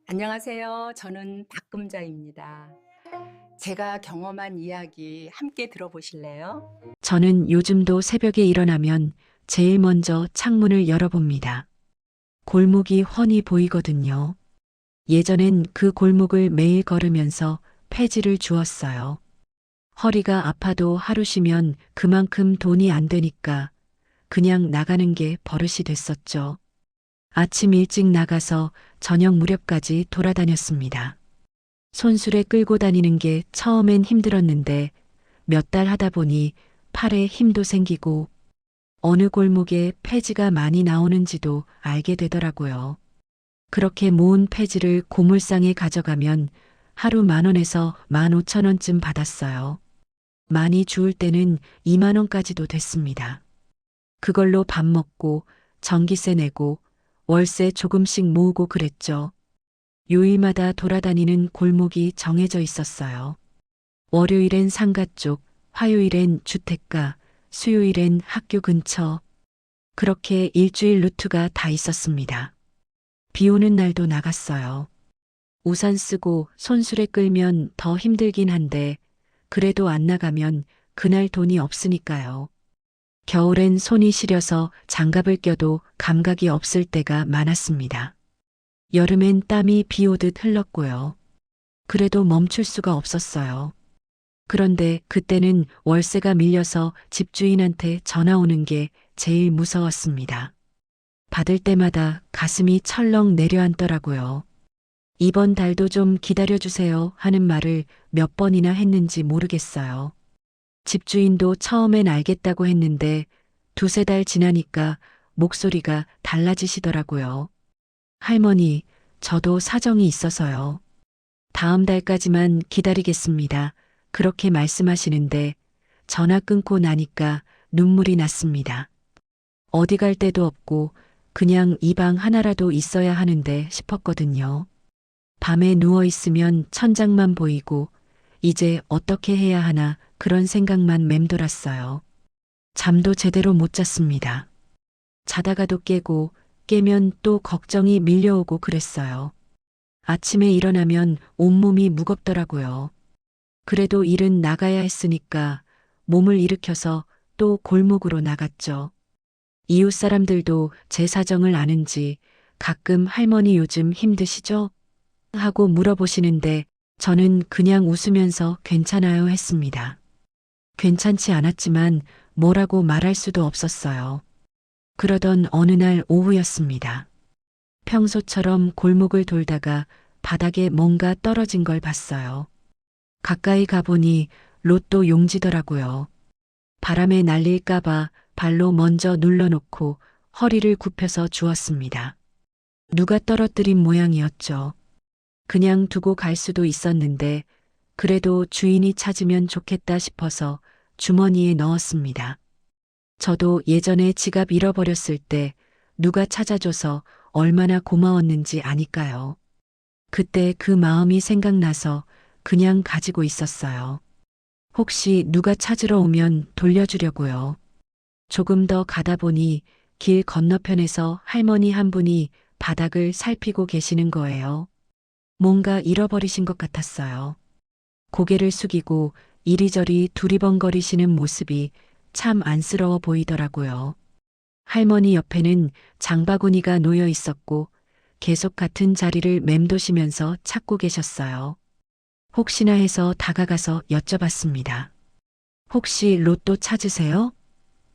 안녕하세요. 저는 박금자입니다. 제가 경험한 이야기 함께 들어보실래요? 저는 요즘도 새벽에 일어나면 제일 먼저 창문을 열어봅니다. 골목이 훤히 보이거든요. 예전엔 그 골목을 매일 걸으면서 폐지를 주었어요. 허리가 아파도 하루 쉬면 그만큼 돈이 안 되니까 그냥 나가는 게 버릇이 됐었죠. 아침 일찍 나가서 저녁 무렵까지 돌아다녔습니다. 손수레 끌고 다니는 게 처음엔 힘들었는데 몇 달 하다 보니 팔에 힘도 생기고 어느 골목에 폐지가 많이 나오는지도 알게 되더라고요. 그렇게 모은 폐지를 고물상에 가져가면 하루 10,000원에서 15,000원쯤 받았어요. 많이 주울 때는 20,000원까지도 됐습니다. 그걸로 밥 먹고 전기세 내고 월세 조금씩 모으고 그랬죠. 요일마다 돌아다니는 골목이 정해져 있었어요. 월요일엔 상가 쪽, 화요일엔 주택가, 수요일엔 학교 근처. 그렇게 일주일 루트가 다 있었습니다. 비 오는 날도 나갔어요. 우산 쓰고 손수레 끌면 더 힘들긴 한데 그래도 안 나가면 그날 돈이 없으니까요. 겨울엔 손이 시려서 장갑을 껴도 감각이 없을 때가 많았습니다. 여름엔 땀이 비 오듯 흘렀고요. 그래도 멈출 수가 없었어요. 그런데 그때는 월세가 밀려서 집주인한테 전화 오는 게 제일 무서웠습니다. 받을 때마다 가슴이 철렁 내려앉더라고요. 이번 달도 좀 기다려주세요 하는 말을 몇 번이나 했는지 모르겠어요. 집주인도 처음엔 알겠다고 했는데 두세 달 지나니까 목소리가 달라지시더라고요. 할머니, 저도 사정이 있어서요. 다음 달까지만 기다리겠습니다. 그렇게 말씀하시는데 전화 끊고 나니까 눈물이 났습니다. 어디 갈 데도 없고 그냥 이 방 하나라도 있어야 하는데 싶었거든요. 밤에 누워 있으면 천장만 보이고 이제 어떻게 해야 하나 그런 생각만 맴돌았어요. 잠도 제대로 못 잤습니다. 자다가도 깨고 깨면 또 걱정이 밀려오고 그랬어요. 아침에 일어나면 온몸이 무겁더라고요. 그래도 일은 나가야 했으니까 몸을 일으켜서 또 골목으로 나갔죠. 이웃 사람들도 제 사정을 아는지 가끔 할머니 요즘 힘드시죠? 하고 물어보시는데 저는 그냥 웃으면서 괜찮아요 했습니다. 괜찮지 않았지만 뭐라고 말할 수도 없었어요. 그러던 어느 날 오후였습니다. 평소처럼 골목을 돌다가 바닥에 뭔가 떨어진 걸 봤어요. 가까이 가보니 로또 용지더라고요. 바람에 날릴까봐 발로 먼저 눌러놓고 허리를 굽혀서 주었습니다. 누가 떨어뜨린 모양이었죠. 그냥 두고 갈 수도 있었는데 그래도 주인이 찾으면 좋겠다 싶어서 주머니에 넣었습니다. 저도 예전에 지갑 잃어버렸을 때 누가 찾아줘서 얼마나 고마웠는지 아니까요. 그때 그 마음이 생각나서 그냥 가지고 있었어요. 혹시 누가 찾으러 오면 돌려주려고요. 조금 더 가다 보니 길 건너편에서 할머니 한 분이 바닥을 살피고 계시는 거예요. 뭔가 잃어버리신 것 같았어요. 고개를 숙이고 이리저리 두리번거리시는 모습이 참 안쓰러워 보이더라고요. 할머니 옆에는 장바구니가 놓여 있었고 계속 같은 자리를 맴도시면서 찾고 계셨어요. 혹시나 해서 다가가서 여쭤봤습니다. 혹시 로또 찾으세요?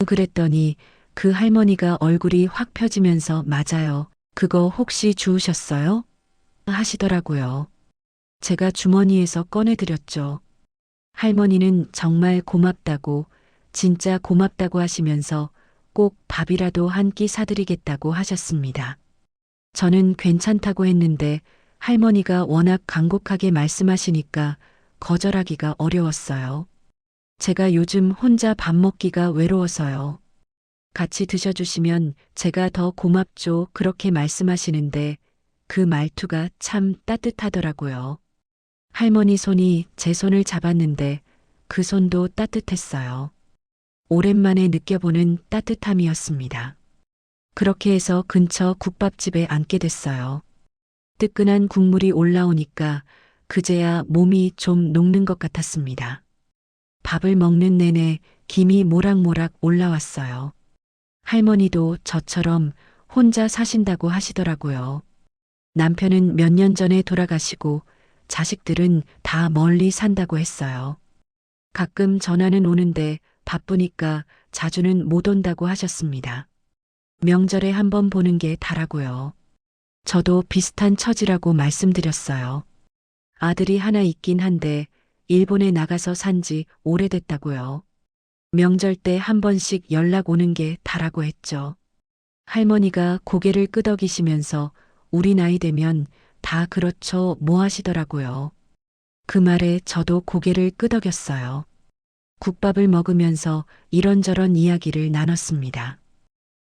그랬더니 그 할머니가 얼굴이 확 펴지면서 맞아요. 그거 혹시 주우셨어요? 하시더라고요. 제가 주머니에서 꺼내드렸죠. 할머니는 정말 고맙다고, 진짜 고맙다고 하시면서 꼭 밥이라도 한 끼 사드리겠다고 하셨습니다. 저는 괜찮다고 했는데 할머니가 워낙 간곡하게 말씀하시니까 거절하기가 어려웠어요. 제가 요즘 혼자 밥 먹기가 외로워서요. 같이 드셔주시면 제가 더 고맙죠. 그렇게 말씀하시는데 그 말투가 참 따뜻하더라고요. 할머니 손이 제 손을 잡았는데 그 손도 따뜻했어요. 오랜만에 느껴보는 따뜻함이었습니다. 그렇게 해서 근처 국밥집에 앉게 됐어요. 뜨끈한 국물이 올라오니까 그제야 몸이 좀 녹는 것 같았습니다. 밥을 먹는 내내 김이 모락모락 올라왔어요. 할머니도 저처럼 혼자 사신다고 하시더라고요. 남편은 몇 년 전에 돌아가시고 자식들은 다 멀리 산다고 했어요. 가끔 전화는 오는데 바쁘니까 자주는 못 온다고 하셨습니다. 명절에 한번 보는 게 다라고요. 저도 비슷한 처지라고 말씀드렸어요. 아들이 하나 있긴 한데 일본에 나가서 산지 오래됐다고요. 명절 때 한 번씩 연락 오는 게 다라고 했죠. 할머니가 고개를 끄덕이시면서 우리 나이 되면 다 그렇죠 뭐 하시더라고요. 그 말에 저도 고개를 끄덕였어요. 국밥을 먹으면서 이런저런 이야기를 나눴습니다.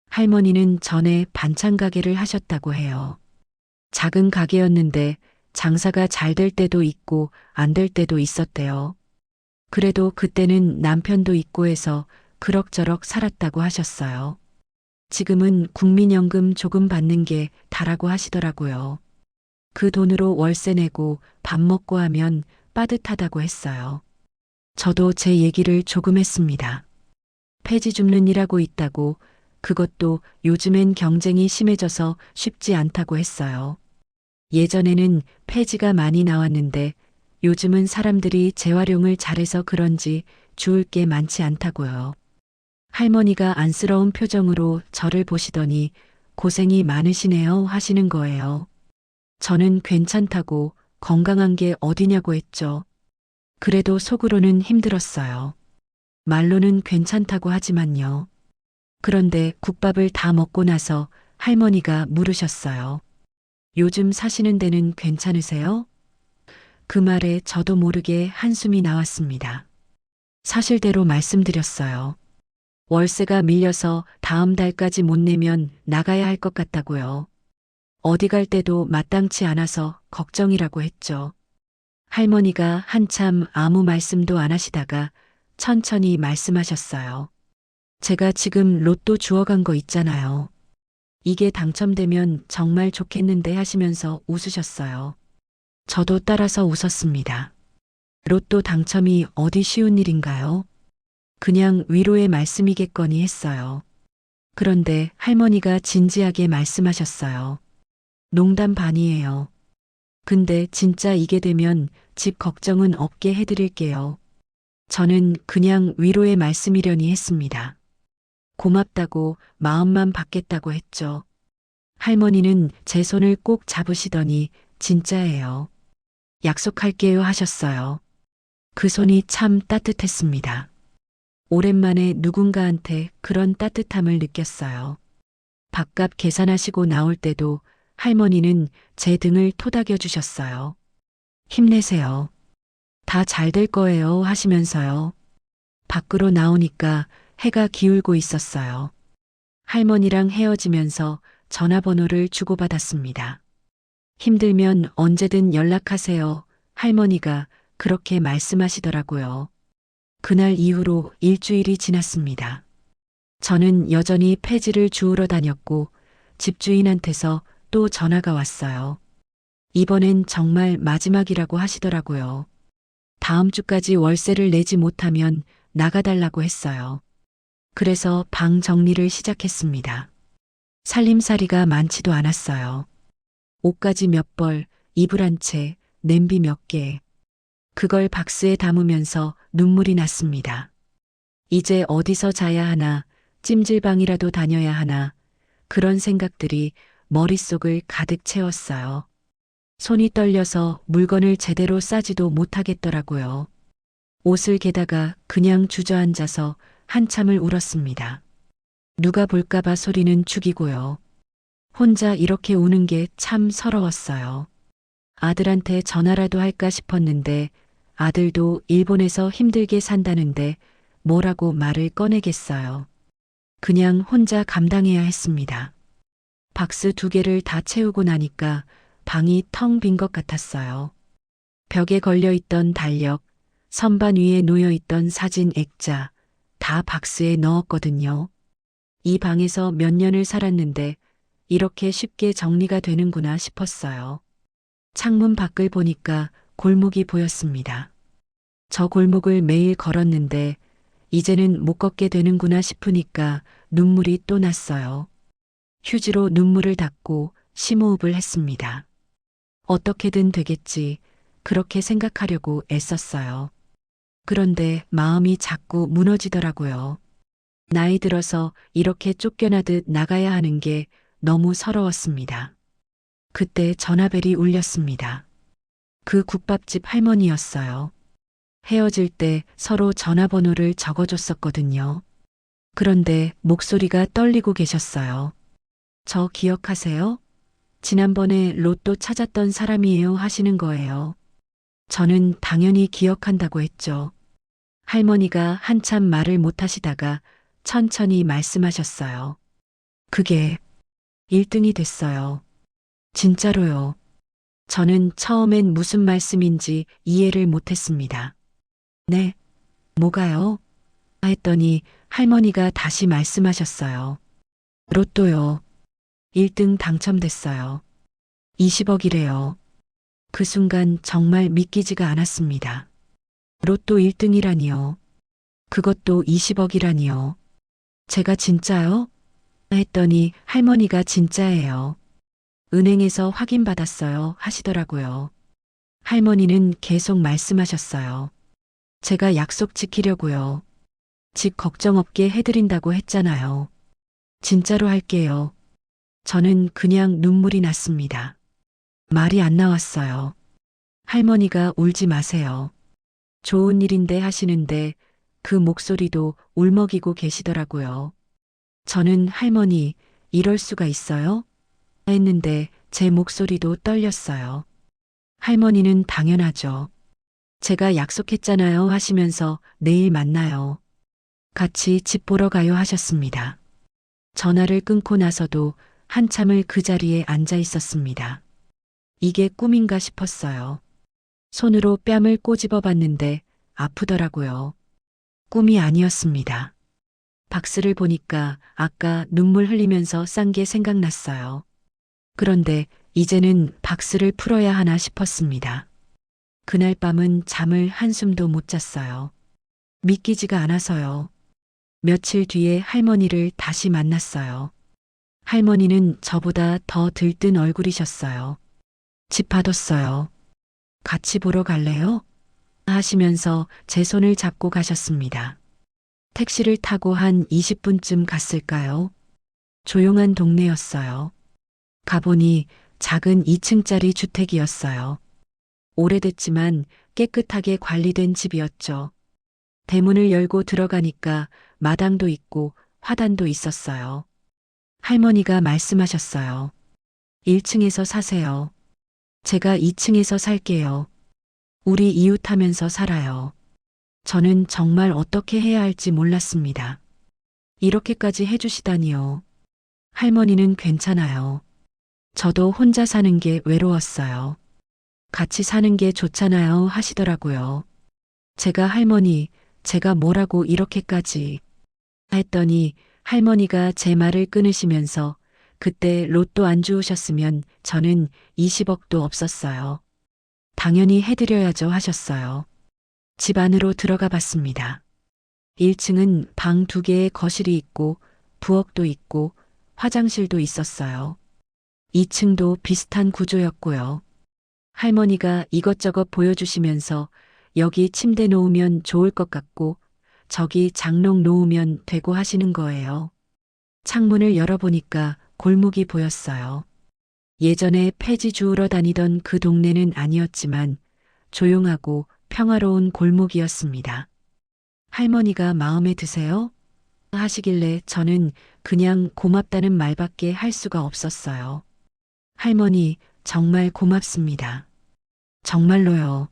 할머니는 전에 반찬 가게를 하셨다고 해요. 작은 가게였는데 장사가 잘 될 때도 있고 안 될 때도 있었대요. 그래도 그때는 남편도 있고 해서 그럭저럭 살았다고 하셨어요. 지금은 국민연금 조금 받는 게 다라고 하시더라고요. 그 돈으로 월세 내고 밥 먹고 하면 빠듯하다고 했어요. 저도 제 얘기를 조금 했습니다. 폐지 줍는 일하고 있다고 그것도 요즘엔 경쟁이 심해져서 쉽지 않다고 했어요. 예전에는 폐지가 많이 나왔는데 요즘은 사람들이 재활용을 잘해서 그런지 주울 게 많지 않다고요. 할머니가 안쓰러운 표정으로 저를 보시더니 고생이 많으시네요 하시는 거예요. 저는 괜찮다고 건강한 게 어디냐고 했죠. 그래도 속으로는 힘들었어요. 말로는 괜찮다고 하지만요. 그런데 국밥을 다 먹고 나서 할머니가 물으셨어요. 요즘 사시는 데는 괜찮으세요? 그 말에 저도 모르게 한숨이 나왔습니다. 사실대로 말씀드렸어요. 월세가 밀려서 다음 달까지 못 내면 나가야 할 것 같다고요. 어디 갈 때도 마땅치 않아서 걱정이라고 했죠. 할머니가 한참 아무 말씀도 안 하시다가 천천히 말씀하셨어요. 제가 지금 로또 주워간 거 있잖아요. 이게 당첨되면 정말 좋겠는데 하시면서 웃으셨어요. 저도 따라서 웃었습니다. 로또 당첨이 어디 쉬운 일인가요? 그냥 위로의 말씀이겠거니 했어요. 그런데 할머니가 진지하게 말씀하셨어요. 농담 반이에요. 근데 진짜 이게 되면 집 걱정은 없게 해드릴게요. 저는 그냥 위로의 말씀이려니 했습니다. 고맙다고 마음만 받겠다고 했죠. 할머니는 제 손을 꼭 잡으시더니 진짜예요. 약속할게요 하셨어요. 그 손이 참 따뜻했습니다. 오랜만에 누군가한테 그런 따뜻함을 느꼈어요. 밥값 계산하시고 나올 때도 할머니는 제 등을 토닥여 주셨어요. 힘내세요. 다 잘 될 거예요 하시면서요. 밖으로 나오니까 해가 기울고 있었어요. 할머니랑 헤어지면서 전화번호를 주고받았습니다. 힘들면 언제든 연락하세요. 할머니가 그렇게 말씀하시더라고요. 그날 이후로 일주일이 지났습니다. 저는 여전히 폐지를 주우러 다녔고 집주인한테서 또 전화가 왔어요. 이번엔 정말 마지막이라고 하시더라고요. 다음 주까지 월세를 내지 못하면 나가달라고 했어요. 그래서 방 정리를 시작했습니다. 살림살이가 많지도 않았어요. 옷가지 몇 벌, 이불 한 채, 냄비 몇 개. 그걸 박스에 담으면서 눈물이 났습니다. 이제 어디서 자야 하나, 찜질방이라도 다녀야 하나, 그런 생각들이 머릿속을 가득 채웠어요. 손이 떨려서 물건을 제대로 싸지도 못하겠더라고요. 옷을 개다가 그냥 주저앉아서 한참을 울었습니다. 누가 볼까봐 소리는 죽이고요. 혼자 이렇게 우는 게 참 서러웠어요. 아들한테 전화라도 할까 싶었는데 아들도 일본에서 힘들게 산다는데 뭐라고 말을 꺼내겠어요. 그냥 혼자 감당해야 했습니다. 박스 2개를 다 채우고 나니까 방이 텅 빈 것 같았어요. 벽에 걸려있던 달력, 선반 위에 놓여있던 사진 액자, 다 박스에 넣었거든요. 이 방에서 몇 년을 살았는데 이렇게 쉽게 정리가 되는구나 싶었어요. 창문 밖을 보니까 골목이 보였습니다. 저 골목을 매일 걸었는데 이제는 못 걷게 되는구나 싶으니까 눈물이 또 났어요. 휴지로 눈물을 닦고 심호흡을 했습니다. 어떻게든 되겠지. 그렇게 생각하려고 애썼어요. 그런데 마음이 자꾸 무너지더라고요. 나이 들어서 이렇게 쫓겨나듯 나가야 하는 게 너무 서러웠습니다. 그때 전화벨이 울렸습니다. 그 국밥집 할머니였어요. 헤어질 때 서로 전화번호를 적어줬었거든요. 그런데 목소리가 떨리고 계셨어요. 저 기억하세요? 지난번에 로또 찾았던 사람이에요 하시는 거예요. 저는 당연히 기억한다고 했죠. 할머니가 한참 말을 못 하시다가 천천히 말씀하셨어요. 그게 1등이 됐어요. 진짜로요. 저는 처음엔 무슨 말씀인지 이해를 못했습니다. 네, 뭐가요? 했더니 할머니가 다시 말씀하셨어요. 로또요. 1등 당첨됐어요. 20억이래요. 그 순간 정말 믿기지가 않았습니다. 로또 1등이라니요. 그것도 20억이라니요. 제가 진짜요? 했더니 할머니가 진짜예요. 은행에서 확인받았어요 하시더라고요. 할머니는 계속 말씀하셨어요. 제가 약속 지키려고요. 집 걱정 없게 해드린다고 했잖아요. 진짜로 할게요. 저는 그냥 눈물이 났습니다. 말이 안 나왔어요. 할머니가 울지 마세요. 좋은 일인데 하시는데 그 목소리도 울먹이고 계시더라고요. 저는 할머니, 이럴 수가 있어요? 했는데 제 목소리도 떨렸어요. 할머니는 당연하죠. 제가 약속했잖아요 하시면서 내일 만나요. 같이 집 보러 가요 하셨습니다. 전화를 끊고 나서도 한참을 그 자리에 앉아 있었습니다. 이게 꿈인가 싶었어요. 손으로 뺨을 꼬집어 봤는데 아프더라고요. 꿈이 아니었습니다. 박스를 보니까 아까 눈물 흘리면서 싼 게 생각났어요. 그런데 이제는 박스를 풀어야 하나 싶었습니다. 그날 밤은 잠을 한숨도 못 잤어요. 믿기지가 않아서요. 며칠 뒤에 할머니를 다시 만났어요. 할머니는 저보다 더 들뜬 얼굴이셨어요. 집 받았어요. 같이 보러 갈래요? 하시면서 제 손을 잡고 가셨습니다. 택시를 타고 한 20분쯤 갔을까요? 조용한 동네였어요. 가보니 작은 2층짜리 주택이었어요. 오래됐지만 깨끗하게 관리된 집이었죠. 대문을 열고 들어가니까 마당도 있고 화단도 있었어요. 할머니가 말씀하셨어요. 1층에서 사세요. 제가 2층에서 살게요. 우리 이웃하면서 살아요. 저는 정말 어떻게 해야 할지 몰랐습니다. 이렇게까지 해주시다니요. 할머니는 괜찮아요. 저도 혼자 사는 게 외로웠어요. 같이 사는 게 좋잖아요 하시더라고요. 제가 할머니, 제가 뭐라고 이렇게까지 했더니 할머니가 제 말을 끊으시면서 그때 로또 안 주우셨으면 저는 20억도 없었어요. 당연히 해드려야죠 하셨어요. 집 안으로 들어가 봤습니다. 1층은 방 2개의 거실이 있고 부엌도 있고 화장실도 있었어요. 2층도 비슷한 구조였고요. 할머니가 이것저것 보여주시면서 여기 침대 놓으면 좋을 것 같고 저기 장롱 놓으면 되고 하시는 거예요. 창문을 열어보니까 골목이 보였어요. 예전에 폐지 주우러 다니던 그 동네는 아니었지만 조용하고 평화로운 골목이었습니다. 할머니가 마음에 드세요? 하시길래 저는 그냥 고맙다는 말밖에 할 수가 없었어요. 할머니, 정말 고맙습니다. 정말로요.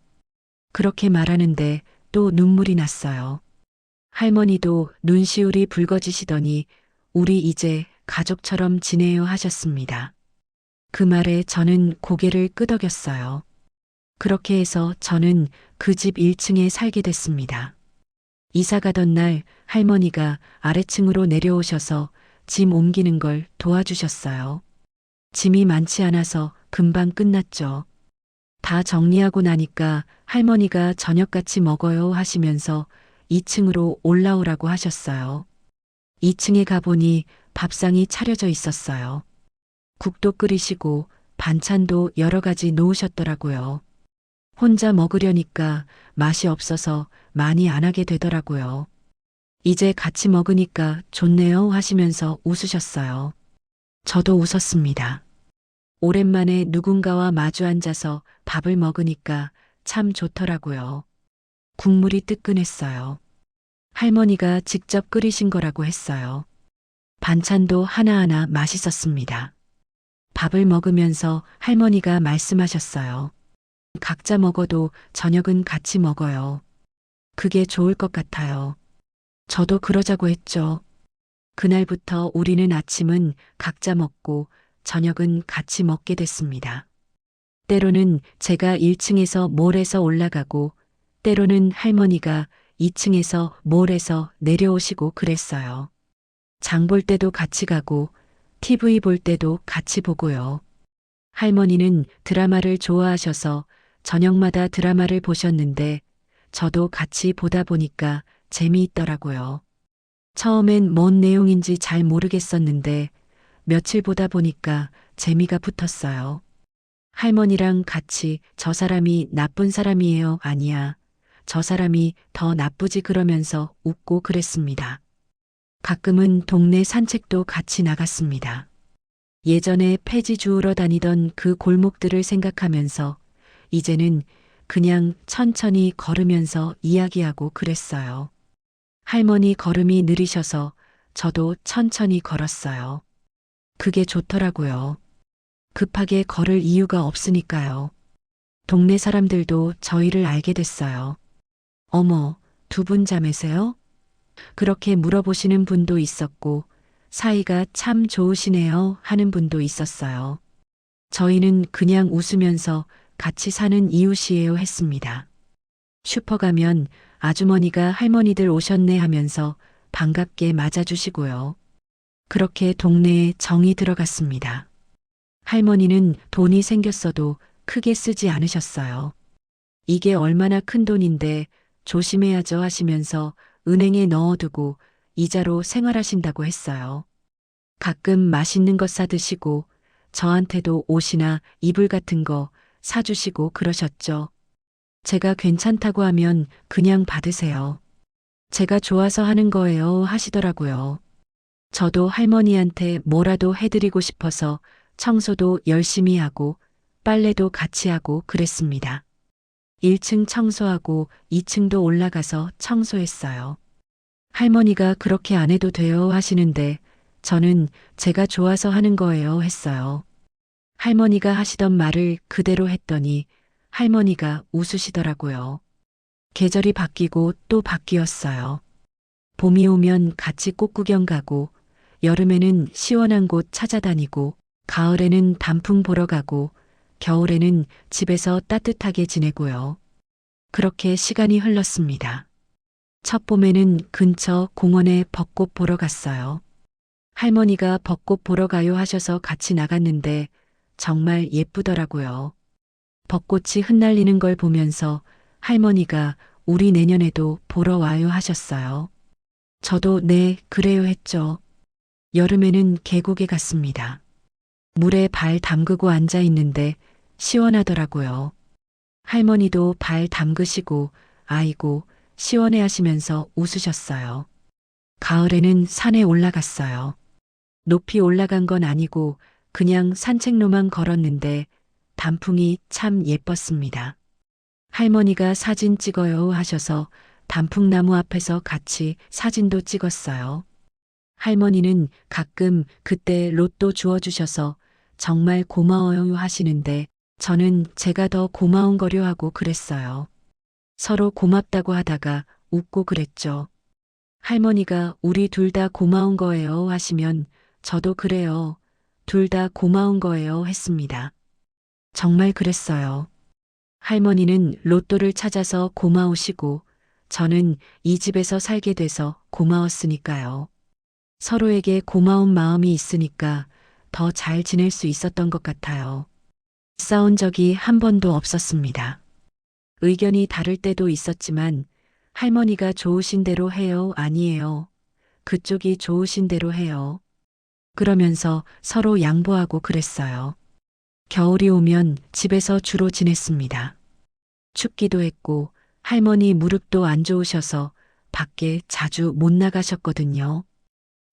그렇게 말하는데 또 눈물이 났어요. 할머니도 눈시울이 붉어지시더니 우리 이제 가족처럼 지내요 하셨습니다. 그 말에 저는 고개를 끄덕였어요. 그렇게 해서 저는 그 집 1층에 살게 됐습니다. 이사 가던 날 할머니가 아래층으로 내려오셔서 짐 옮기는 걸 도와주셨어요. 짐이 많지 않아서 금방 끝났죠. 다 정리하고 나니까 할머니가 저녁 같이 먹어요 하시면서 2층으로 올라오라고 하셨어요. 2층에 가보니 밥상이 차려져 있었어요. 국도 끓이시고 반찬도 여러 가지 놓으셨더라고요. 혼자 먹으려니까 맛이 없어서 많이 안 하게 되더라고요. 이제 같이 먹으니까 좋네요 하시면서 웃으셨어요. 저도 웃었습니다. 오랜만에 누군가와 마주 앉아서 밥을 먹으니까 참 좋더라고요. 국물이 뜨끈했어요. 할머니가 직접 끓이신 거라고 했어요. 반찬도 하나하나 맛있었습니다. 밥을 먹으면서 할머니가 말씀하셨어요. 각자 먹어도 저녁은 같이 먹어요. 그게 좋을 것 같아요. 저도 그러자고 했죠. 그날부터 우리는 아침은 각자 먹고 저녁은 같이 먹게 됐습니다. 때로는 제가 1층에서 몰에서 올라가고 때로는 할머니가 2층에서 몰에서 내려오시고 그랬어요. 장 볼 때도 같이 가고 TV 볼 때도 같이 보고요. 할머니는 드라마를 좋아하셔서 저녁마다 드라마를 보셨는데 저도 같이 보다 보니까 재미있더라고요. 처음엔 뭔 내용인지 잘 모르겠었는데 며칠 보다 보니까 재미가 붙었어요. 할머니랑 같이 저 사람이 나쁜 사람이에요 아니야. 저 사람이 더 나쁘지 그러면서 웃고 그랬습니다. 가끔은 동네 산책도 같이 나갔습니다. 예전에 폐지 주우러 다니던 그 골목들을 생각하면서 이제는 그냥 천천히 걸으면서 이야기하고 그랬어요. 할머니 걸음이 느리셔서 저도 천천히 걸었어요. 그게 좋더라고요. 급하게 걸을 이유가 없으니까요. 동네 사람들도 저희를 알게 됐어요. 어머, 두 분 자매세요? 그렇게 물어보시는 분도 있었고, 사이가 참 좋으시네요 하는 분도 있었어요. 저희는 그냥 웃으면서 같이 사는 이웃이에요 했습니다. 슈퍼 가면 아주머니가 할머니들 오셨네 하면서 반갑게 맞아주시고요. 그렇게 동네에 정이 들어갔습니다. 할머니는 돈이 생겼어도 크게 쓰지 않으셨어요. 이게 얼마나 큰 돈인데 조심해야죠 하시면서 은행에 넣어두고 이자로 생활하신다고 했어요. 가끔 맛있는 것 사드시고 저한테도 옷이나 이불 같은 거 사주시고 그러셨죠. 제가 괜찮다고 하면 그냥 받으세요. 제가 좋아서 하는 거예요 하시더라고요. 저도 할머니한테 뭐라도 해드리고 싶어서 청소도 열심히 하고 빨래도 같이 하고 그랬습니다. 1층 청소하고 2층도 올라가서 청소했어요. 할머니가 그렇게 안 해도 돼요 하시는데 저는 제가 좋아서 하는 거예요 했어요. 할머니가 하시던 말을 그대로 했더니 할머니가 웃으시더라고요. 계절이 바뀌고 또 바뀌었어요. 봄이 오면 같이 꽃 구경 가고 여름에는 시원한 곳 찾아다니고 가을에는 단풍 보러 가고 겨울에는 집에서 따뜻하게 지내고요. 그렇게 시간이 흘렀습니다. 첫 봄에는 근처 공원에 벚꽃 보러 갔어요. 할머니가 벚꽃 보러 가요 하셔서 같이 나갔는데 정말 예쁘더라고요. 벚꽃이 흩날리는 걸 보면서 할머니가 우리 내년에도 보러 와요 하셨어요. 저도 네, 그래요 했죠. 여름에는 계곡에 갔습니다. 물에 발 담그고 앉아 있는데 시원하더라고요. 할머니도 발 담그시고 아이고 시원해 하시면서 웃으셨어요. 가을에는 산에 올라갔어요. 높이 올라간 건 아니고 그냥 산책로만 걸었는데 단풍이 참 예뻤습니다. 할머니가 사진 찍어요 하셔서 단풍나무 앞에서 같이 사진도 찍었어요. 할머니는 가끔 그때 로또 주워주셔서 정말 고마워요 하시는데 저는 제가 더 고마운 거려 하고 그랬어요. 서로 고맙다고 하다가 웃고 그랬죠. 할머니가 우리 둘 다 고마운 거예요 하시면 저도 그래요. 둘 다 고마운 거예요 했습니다. 정말 그랬어요. 할머니는 로또를 찾아서 고마우시고 저는 이 집에서 살게 돼서 고마웠으니까요. 서로에게 고마운 마음이 있으니까 더 잘 지낼 수 있었던 것 같아요. 싸운 적이 한 번도 없었습니다. 의견이 다를 때도 있었지만 할머니가 좋으신 대로 해요, 아니에요. 그쪽이 좋으신 대로 해요. 그러면서 서로 양보하고 그랬어요. 겨울이 오면 집에서 주로 지냈습니다. 춥기도 했고 할머니 무릎도 안 좋으셔서 밖에 자주 못 나가셨거든요.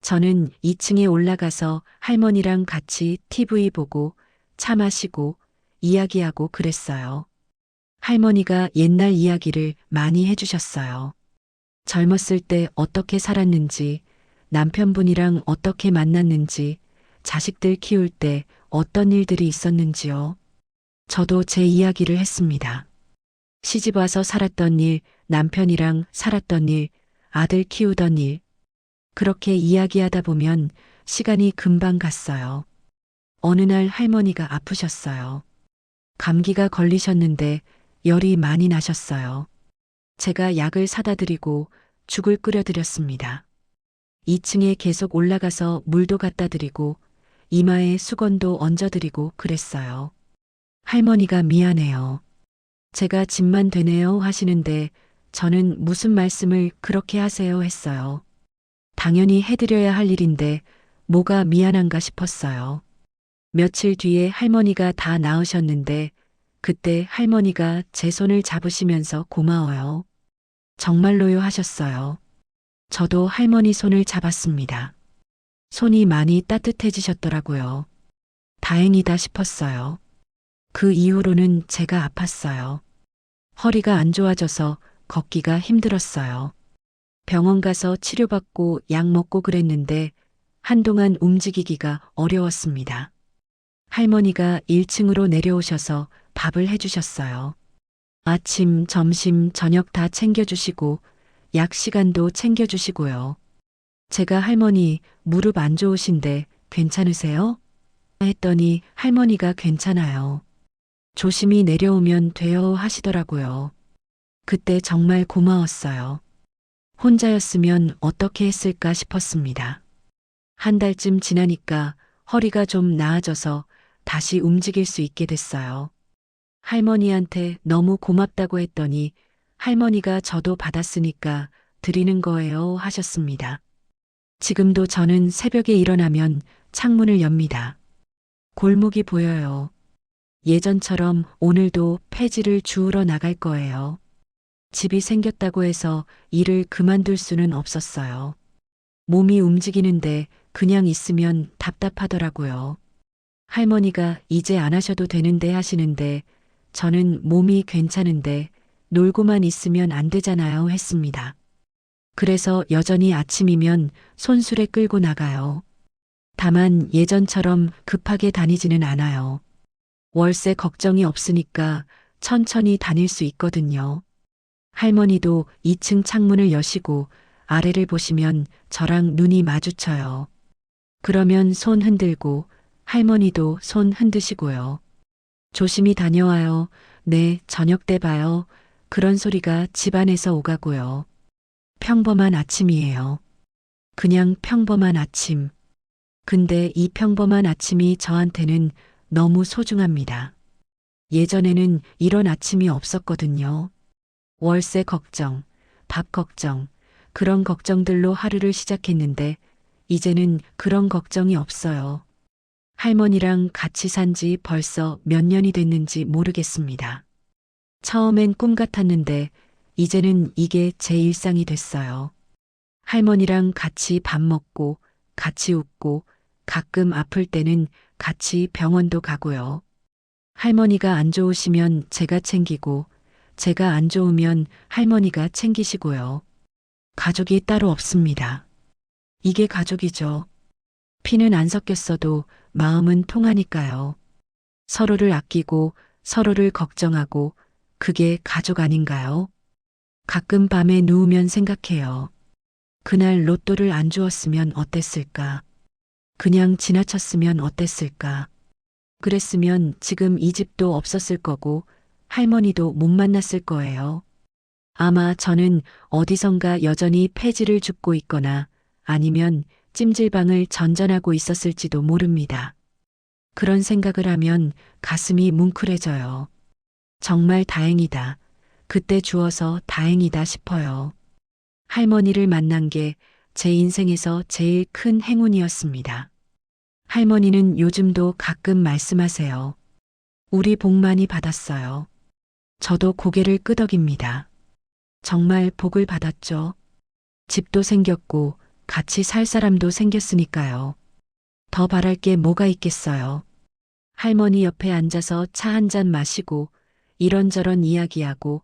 저는 2층에 올라가서 할머니랑 같이 TV 보고 차 마시고 이야기하고 그랬어요. 할머니가 옛날 이야기를 많이 해주셨어요. 젊었을 때 어떻게 살았는지, 남편분이랑 어떻게 만났는지, 자식들 키울 때 어떤 일들이 있었는지요. 저도 제 이야기를 했습니다. 시집 와서 살았던 일, 남편이랑 살았던 일, 아들 키우던 일. 그렇게 이야기하다 보면 시간이 금방 갔어요. 어느 날 할머니가 아프셨어요. 감기가 걸리셨는데 열이 많이 나셨어요. 제가 약을 사다 드리고 죽을 끓여 드렸습니다. 2층에 계속 올라가서 물도 갖다 드리고 이마에 수건도 얹어 드리고 그랬어요. 할머니가 미안해요. 제가 집만 되네요 하시는데 저는 무슨 말씀을 그렇게 하세요 했어요. 당연히 해드려야 할 일인데 뭐가 미안한가 싶었어요. 며칠 뒤에 할머니가 다 나으셨는데 그때 할머니가 제 손을 잡으시면서 고마워요. 정말로요 하셨어요. 저도 할머니 손을 잡았습니다. 손이 많이 따뜻해지셨더라고요. 다행이다 싶었어요. 그 이후로는 제가 아팠어요. 허리가 안 좋아져서 걷기가 힘들었어요. 병원 가서 치료받고 약 먹고 그랬는데 한동안 움직이기가 어려웠습니다. 할머니가 1층으로 내려오셔서 밥을 해주셨어요. 아침, 점심, 저녁 다 챙겨주시고 약 시간도 챙겨주시고요. 제가 할머니 무릎 안 좋으신데 괜찮으세요? 했더니 할머니가 괜찮아요. 조심히 내려오면 돼요 하시더라고요. 그때 정말 고마웠어요. 혼자였으면 어떻게 했을까 싶었습니다. 한 달쯤 지나니까 허리가 좀 나아져서 다시 움직일 수 있게 됐어요. 할머니한테 너무 고맙다고 했더니 할머니가 저도 받았으니까 드리는 거예요 하셨습니다. 지금도 저는 새벽에 일어나면 창문을 엽니다. 골목이 보여요. 예전처럼 오늘도 폐지를 주우러 나갈 거예요. 집이 생겼다고 해서 일을 그만둘 수는 없었어요. 몸이 움직이는데 그냥 있으면 답답하더라고요. 할머니가 이제 안 하셔도 되는데 하시는데 저는 몸이 괜찮은데 놀고만 있으면 안 되잖아요 했습니다. 그래서 여전히 아침이면 손수레 끌고 나가요. 다만 예전처럼 급하게 다니지는 않아요. 월세 걱정이 없으니까 천천히 다닐 수 있거든요. 할머니도 2층 창문을 여시고 아래를 보시면 저랑 눈이 마주쳐요. 그러면 손 흔들고 할머니도 손 흔드시고요. 조심히 다녀와요. 네, 저녁 때 봐요. 그런 소리가 집안에서 오가고요. 평범한 아침이에요. 그냥 평범한 아침. 근데 이 평범한 아침이 저한테는 너무 소중합니다. 예전에는 이런 아침이 없었거든요. 월세 걱정, 밥 걱정, 그런 걱정들로 하루를 시작했는데 이제는 그런 걱정이 없어요. 할머니랑 같이 산지 벌써 몇 년이 됐는지 모르겠습니다. 처음엔 꿈 같았는데 이제는 이게 제 일상이 됐어요. 할머니랑 같이 밥 먹고 같이 웃고 가끔 아플 때는 같이 병원도 가고요. 할머니가 안 좋으시면 제가 챙기고 제가 안 좋으면 할머니가 챙기시고요. 가족이 따로 없습니다. 이게 가족이죠. 피는 안 섞였어도 마음은 통하니까요. 서로를 아끼고 서로를 걱정하고 그게 가족 아닌가요? 가끔 밤에 누우면 생각해요. 그날 로또를 안 주었으면 어땠을까? 그냥 지나쳤으면 어땠을까? 그랬으면 지금 이 집도 없었을 거고 할머니도 못 만났을 거예요. 아마 저는 어디선가 여전히 폐지를 줍고 있거나 아니면 찜질방을 전전하고 있었을지도 모릅니다. 그런 생각을 하면 가슴이 뭉클해져요. 정말 다행이다. 그때 주어서 다행이다 싶어요. 할머니를 만난 게 제 인생에서 제일 큰 행운이었습니다. 할머니는 요즘도 가끔 말씀하세요. 우리 복 많이 받았어요. 저도 고개를 끄덕입니다. 정말 복을 받았죠. 집도 생겼고 같이 살 사람도 생겼으니까요. 더 바랄 게 뭐가 있겠어요. 할머니 옆에 앉아서 차 한 잔 마시고 이런저런 이야기하고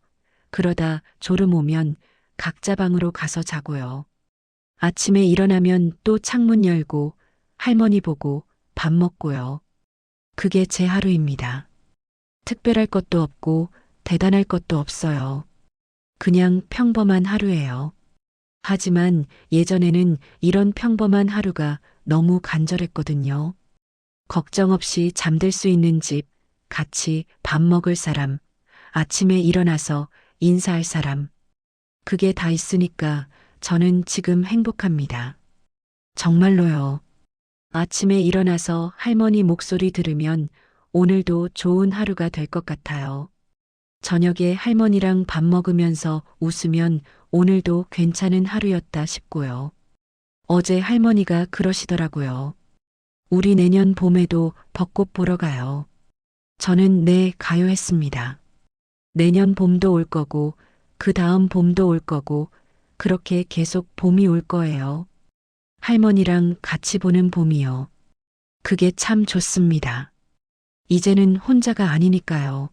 그러다 졸음 오면 각자 방으로 가서 자고요. 아침에 일어나면 또 창문 열고 할머니 보고 밥 먹고요. 그게 제 하루입니다. 특별할 것도 없고 대단할 것도 없어요. 그냥 평범한 하루예요. 하지만 예전에는 이런 평범한 하루가 너무 간절했거든요. 걱정 없이 잠들 수 있는 집, 같이 밥 먹을 사람, 아침에 일어나서 인사할 사람. 그게 다 있으니까 저는 지금 행복합니다. 정말로요. 아침에 일어나서 할머니 목소리 들으면 오늘도 좋은 하루가 될 것 같아요. 저녁에 할머니랑 밥 먹으면서 웃으면 오늘도 괜찮은 하루였다 싶고요. 어제 할머니가 그러시더라고요. 우리 내년 봄에도 벚꽃 보러 가요. 저는 네, 가요 했습니다. 내년 봄도 올 거고, 그 다음 봄도 올 거고, 그렇게 계속 봄이 올 거예요. 할머니랑 같이 보는 봄이요. 그게 참 좋습니다. 이제는 혼자가 아니니까요.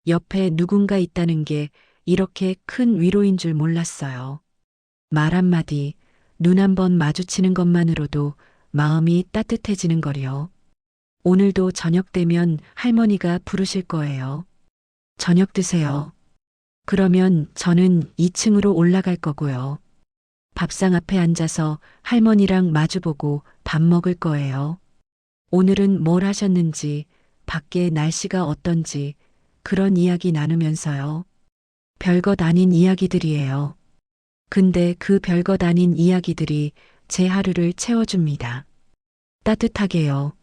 옆에 누군가 있다는 게 이렇게 큰 위로인 줄 몰랐어요. 말 한마디, 눈 한 번 마주치는 것만으로도 마음이 따뜻해지는 거리요. 오늘도 저녁 되면 할머니가 부르실 거예요. 저녁 드세요. 그러면 저는 2층으로 올라갈 거고요. 밥상 앞에 앉아서 할머니랑 마주보고 밥 먹을 거예요. 오늘은 뭘 하셨는지, 밖에 날씨가 어떤지, 그런 이야기 나누면서요. 별것 아닌 이야기들이에요. 근데 그 별것 아닌 이야기들이 제 하루를 채워줍니다. 따뜻하게요.